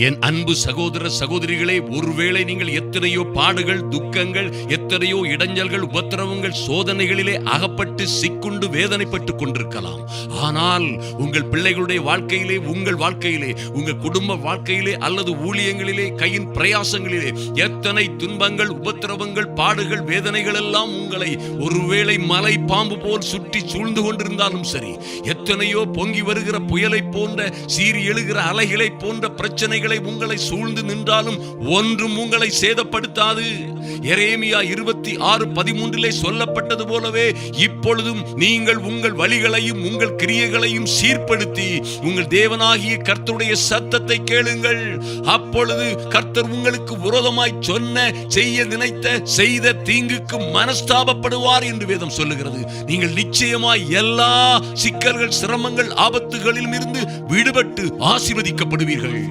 என் அன்பு சகோதர சகோதரிகளே, ஒருவேளை நீங்கள் எத்தனையோ பாடுகள், துக்கங்கள், எத்தனையோ இடைஞ்சல்கள், உபத்திரவங்கள், சோதனைகளிலே அகப்பட்டு சிக்குண்டு வேதனைப்பட்டுக் கொண்டிருக்கலாம். ஆனால் உங்கள் பிள்ளைகளுடைய வாழ்க்கையிலே, உங்கள் வாழ்க்கையிலே, உங்கள் குடும்ப வாழ்க்கையிலே அல்லது ஊழியங்களிலே, கையின் பிரயாசங்களிலே எத்தனை துன்பங்கள், உபத்திரவங்கள், பாடுகள், வேதனைகள் எல்லாம் உங்களை ஒருவேளை மலை பாம்பு போல் சுற்றி சூழ்ந்து கொண்டிருந்தாலும் சரி, எத்தனையோ பொங்கி வருகிற புயலை போன்ற, சீறி எழுகிற அலைகளை போன்ற பிரச்சனை உங்களை சூழ்ந்து நின்றாலும் ஒன்றும் உங்களை சேதப்படுத்தாது. எரேமியா 26:13 சொல்லப்பட்டது போலவே இப்பொழுதும் நீங்கள் உங்கள் வழிகளையும் உங்கள் கிரியைகளையும் சீர்படுத்தி உங்கள் தேவனாகிய கர்த்தருடைய சத்தத்தை கேளுங்கள். அப்பொழுது கர்த்தர் உங்களுக்கு விரோதமாய் சொன்ன, செய்ய நினைத்த, செய்த தீங்குக்கு மனஸ்தாபப்படுவார் என்று வேதம் சொல்லுகிறது. நீங்கள் நிச்சயமாய் எல்லா சிக்கல்கள், சிரமங்கள், ஆபத்துகளிலும் இருந்து விடுபட்டு ஆசீர்வதிக்கப்படுவீர்கள்.